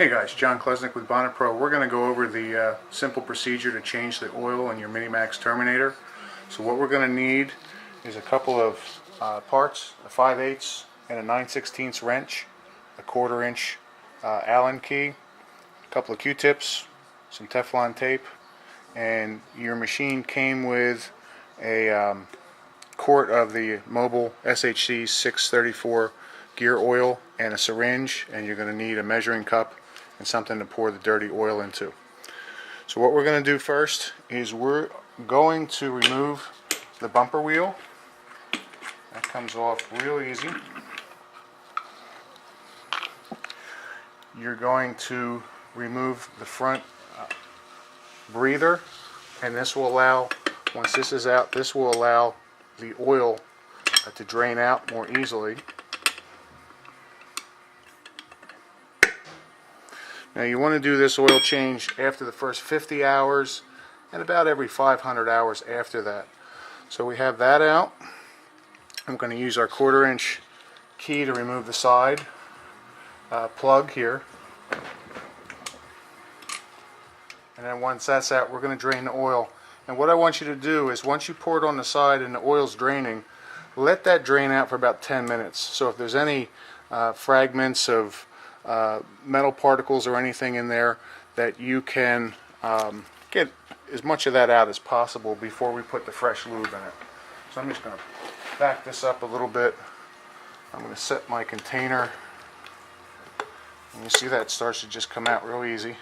Hey guys, John Klesnick with Bonnet Pro. We're going to go over the simple procedure to change the oil in your MiniMax Terminator. So what we're going to need is a couple of parts, a 5/8 and a 9/16 wrench, a 1/4 inch Allen key, a couple of Q-tips, some Teflon tape, and your machine came with a quart of the mobile SHC 634 gear oil and a syringe, and you're going to need a measuring cup and something to pour the dirty oil into. So what we're going to do first is we're going to remove the bumper wheel. That comes off real easy. You're going to remove the front breather, and this will allow, once this is out, this will allow the oil to drain out more easily. Now you want to do this oil change after the first 50 hours and about every 500 hours after that. So we have that out. I'm going to use our 1/4 inch key to remove the side plug here. And then once that's out, we're going to drain the oil. And what I want you to do is, once you pour it on the side and the oil's draining, let that drain out for about 10 minutes. So if there's any fragments of metal particles or anything in there, that you can get as much of that out as possible before we put the fresh lube in it. So I'm just going to back this up a little bit. I'm going to set my container, and you see that it starts to just come out real easy.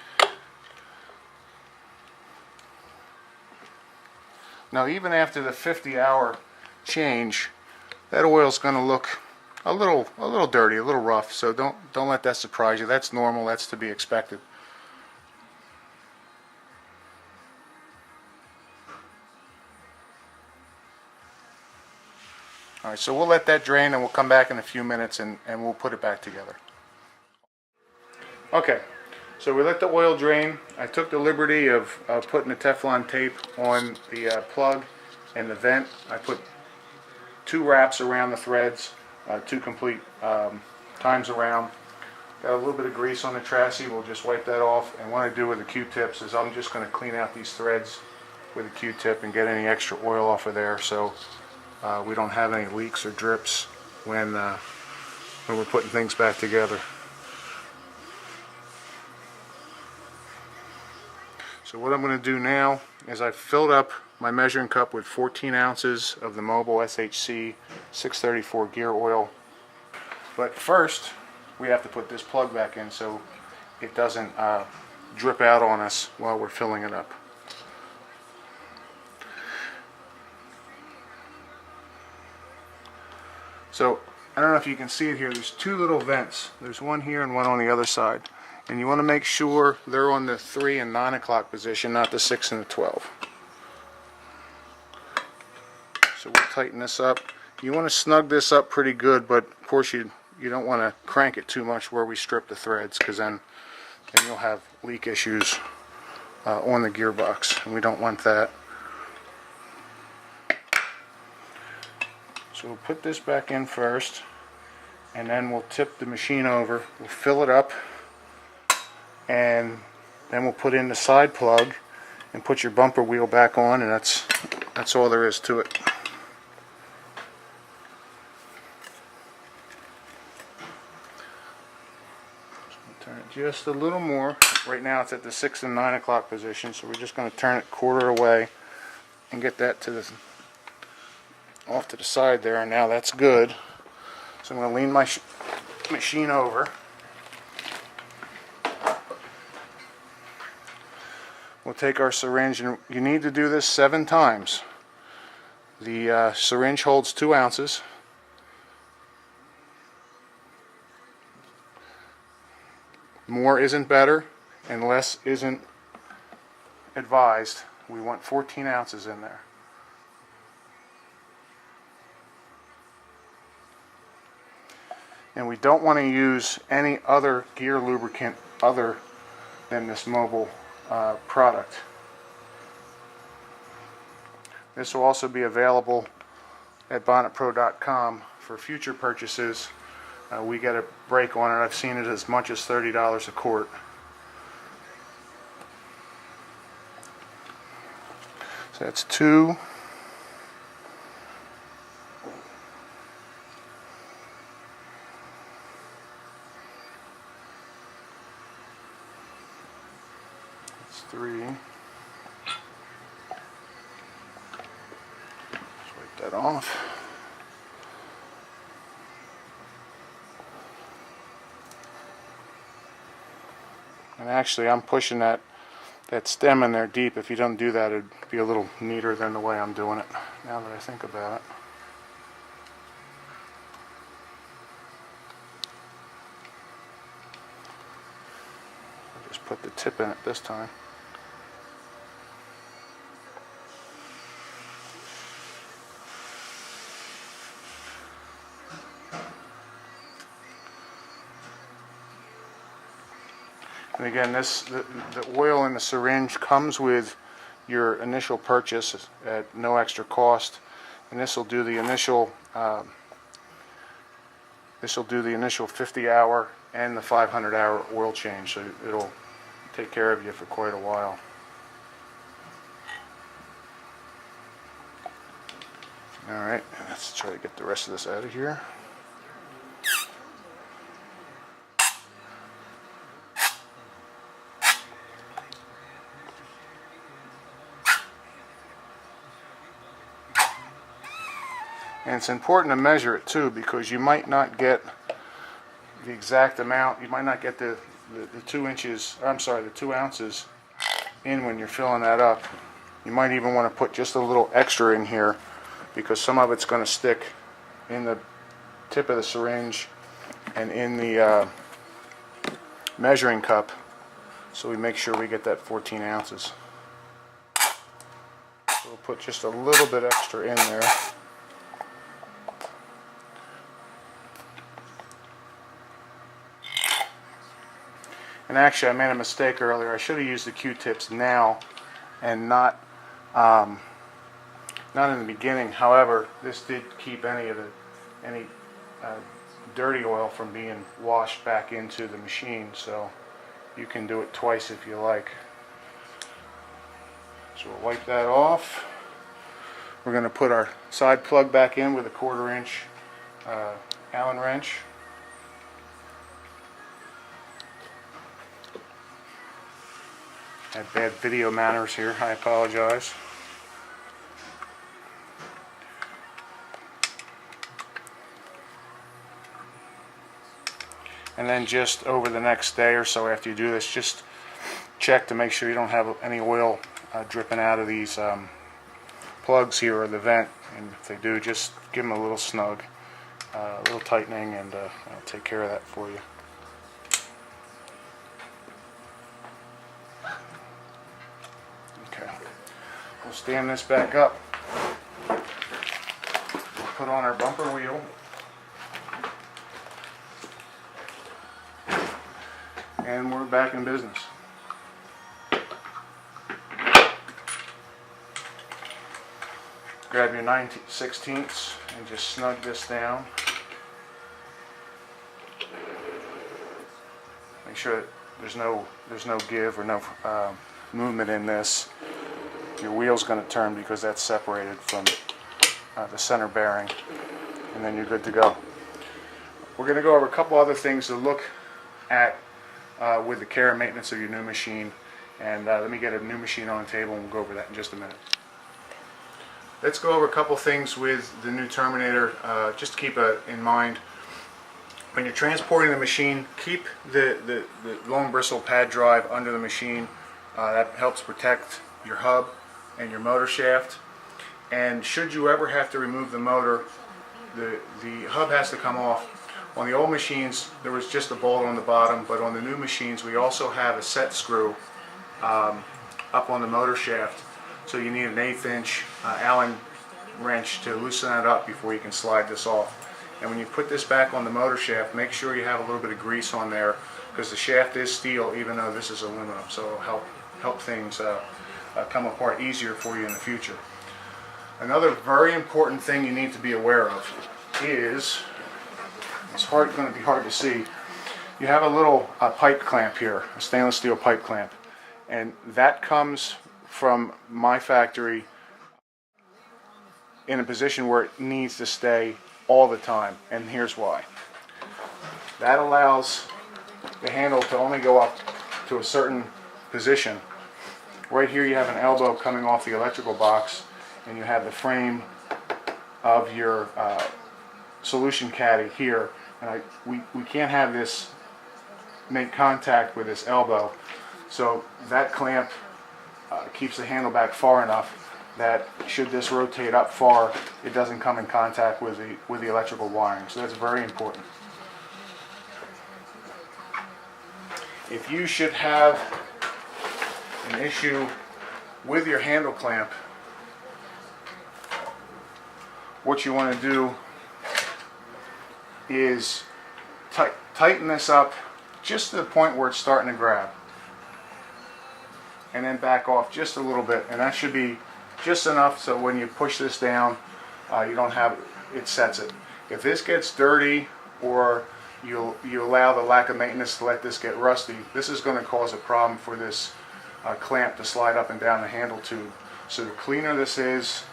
Now even after the 50-hour change, that oil's going to look a little dirty, a little rough, so don't let that surprise you. That's normal, that's to be expected. Alright, so we'll let that drain and we'll come back in a few minutes and we'll put it back together. Okay, so we let the oil drain. I took the liberty of putting the Teflon tape on the plug and the vent. I put 2 wraps around the threads, 2 complete times around. Got a little bit of grease on the chassis. We'll just wipe that off. And what I do with the Q-tips is I'm just going to clean out these threads with a Q-tip and get any extra oil off of there, so we don't have any leaks or drips when we're putting things back together. So what I'm going to do now is I've filled up my measuring cup with 14 ounces of the mobile SHC 634 gear oil. But first we have to put this plug back in so it doesn't drip out on us while we're filling it up. So I don't know if you can see it here, there's 2 little vents. There's one here and one on the other side. And you want to make sure they're on the 3 and 9 o'clock position, not the 6 and the 12. So we'll tighten this up. You want to snug this up pretty good, but of course you don't want to crank it too much where we strip the threads, because then you'll have leak issues on the gearbox, and we don't want that. So we'll put this back in first, and then we'll tip the machine over. We'll fill it up, and then we'll put in the side plug and put your bumper wheel back on, and that's all there is to it. Turn it just a little more. Right now it's at the 6 and 9 o'clock position, so we're just going to turn it 1/4 away and get that to the off to the side there, and now that's good. So I'm going to lean my machine over. We'll take our syringe, and you need to do this 7 times. The syringe holds 2 ounces. More isn't better, and less isn't advised. We want 14 ounces in there. And we don't want to use any other gear lubricant other than this mobile product. This will also be available at bonnetpro.com for future purchases. We get a break on it. I've seen it as much as $30 a quart. So that's 2. That's 3. Let's wipe that off. And actually I'm pushing that stem in there deep. If you don't do that, it'd be a little neater than the way I'm doing it, now that I think about it. I'll just put the tip in it this time. And again, the oil in the syringe comes with your initial purchase at no extra cost, and this will do the initial 50-hour and the 500-hour oil change, so it'll take care of you for quite a while. All right, let's try to get the rest of this out of here. And it's important to measure it too, because you might not get the exact amount. You might not get the 2 inches, I'm sorry, the 2 ounces in when you're filling that up. You might even want to put just a little extra in here, because some of it's going to stick in the tip of the syringe and in the measuring cup, so we make sure we get that 14 ounces. So we'll put just a little bit extra in there. And actually, I made a mistake earlier. I should have used the Q-tips now and not in the beginning. However, this did keep any dirty oil from being washed back into the machine, so you can do it twice if you like. So we'll wipe that off. We're going to put our side plug back in with a 1/4 inch Allen wrench. I had bad video manners here, I apologize. And then just over the next day or so after you do this, just check to make sure you don't have any oil dripping out of these plugs here or the vent. And if they do, just give them a little snug, a little tightening, and I'll take care of that for you. We'll stand this back up, put on our bumper wheel, and we're back in business. Grab your 9/16 and just snug this down. Make sure that there's no give or no movement in this. Your wheel's going to turn because that's separated from the center bearing, and then you're good to go. We're going to go over a couple other things to look at with the care and maintenance of your new machine, and let me get a new machine on the table and we'll go over that in just a minute. Let's go over a couple things with the new Terminator, just to keep in mind. When you're transporting the machine, keep the long bristle pad drive under the machine. That helps protect your hub and your motor shaft. And should you ever have to remove the motor, the hub has to come off. On the old machines there was just a bolt on the bottom, but on the new machines we also have a set screw up on the motor shaft, so you need an 1/8 inch Allen wrench to loosen that up before you can slide this off. And when you put this back on the motor shaft, make sure you have a little bit of grease on there, because the shaft is steel even though this is aluminum, so it'll help things come apart easier for you in the future. Another very important thing you need to be aware of is, it's going to be hard to see, you have a little pipe clamp here, a stainless steel pipe clamp, and that comes from my factory in a position where it needs to stay all the time, and here's why. That allows the handle to only go up to a certain position. Right here you have an elbow coming off the electrical box, and you have the frame of your solution caddy here, and we can't have this make contact with this elbow, so that clamp keeps the handle back far enough that should this rotate up far, it doesn't come in contact with the electrical wiring. So that's very important. If you should have an issue with your handle clamp, what you want to do is tighten this up just to the point where it's starting to grab, and then back off just a little bit, and that should be just enough so when you push this down, you don't have it sets it. If this gets dirty, or you allow the lack of maintenance to let this get rusty, this is going to cause a problem for this clamp to slide up and down the handle tube. So the cleaner this is,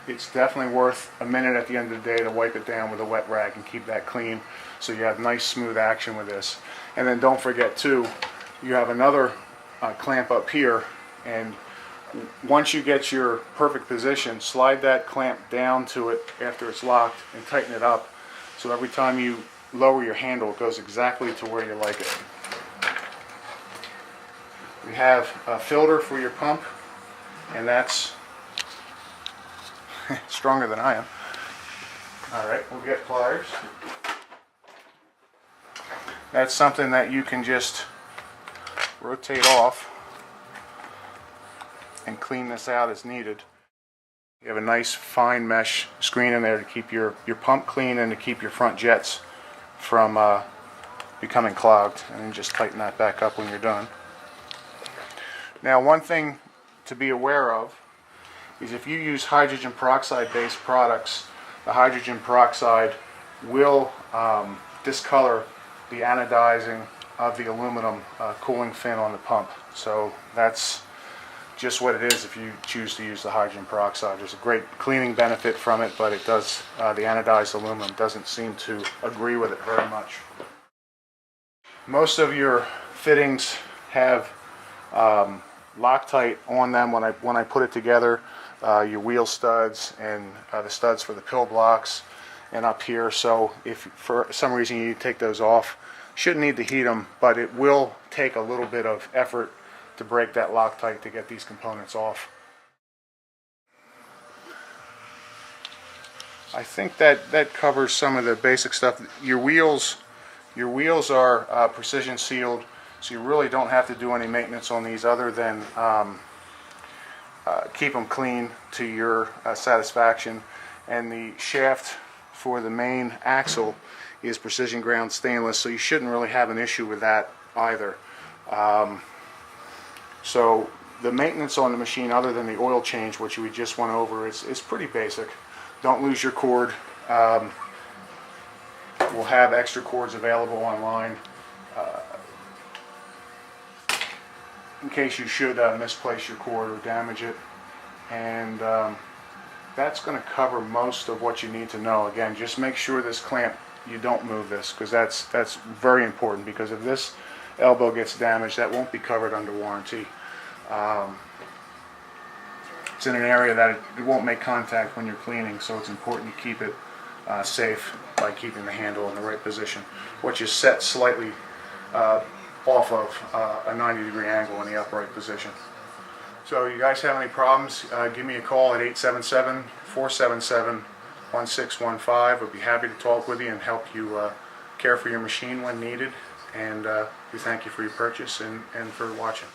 it's definitely worth a minute at the end of the day to wipe it down with a wet rag and keep that clean, so you have nice smooth action with this. And then don't forget too, you have another clamp up here, and once you get your perfect position, slide that clamp down to it after it's locked and tighten it up, so every time you lower your handle it goes exactly to where you like it. We have a filter for your pump, and that's stronger than I am. Alright, we'll get pliers. That's something that you can just rotate off and clean this out as needed. You have a nice fine mesh screen in there to keep your pump clean and to keep your front jets from becoming clogged, and then just tighten that back up when you're done. Now, one thing to be aware of is if you use hydrogen peroxide based products, the hydrogen peroxide will discolor the anodizing of the aluminum cooling fin on the pump. So that's just what it is if you choose to use the hydrogen peroxide. There's a great cleaning benefit from it, but it does, the anodized aluminum doesn't seem to agree with it very much. Most of your fittings have Loctite on them when I put it together. Your wheel studs and the studs for the pill blocks and up here. So if for some reason you take those off, shouldn't need to heat them, but it will take a little bit of effort to break that Loctite to get these components off. I think that covers some of the basic stuff. Your wheels are precision sealed, so you really don't have to do any maintenance on these other than keep them clean to your satisfaction. And the shaft for the main axle is precision ground stainless, so you shouldn't really have an issue with that either. So the maintenance on the machine, other than the oil change, which we just went over, is pretty basic. Don't lose your cord. We'll have extra cords available online in case you should misplace your cord or damage it. And that's going to cover most of what you need to know. Again, just make sure this clamp, you don't move this, because that's very important, because if this elbow gets damaged, that won't be covered under warranty. It's in an area that it won't make contact when you're cleaning, so it's important to keep it safe by keeping the handle in the right position, which is set slightly off of a 90-degree angle in the upright position. So you guys have any problems, give me a call at 877-477-1615. I'd be happy to talk with you and help you care for your machine when needed. And we thank you for your purchase and for watching.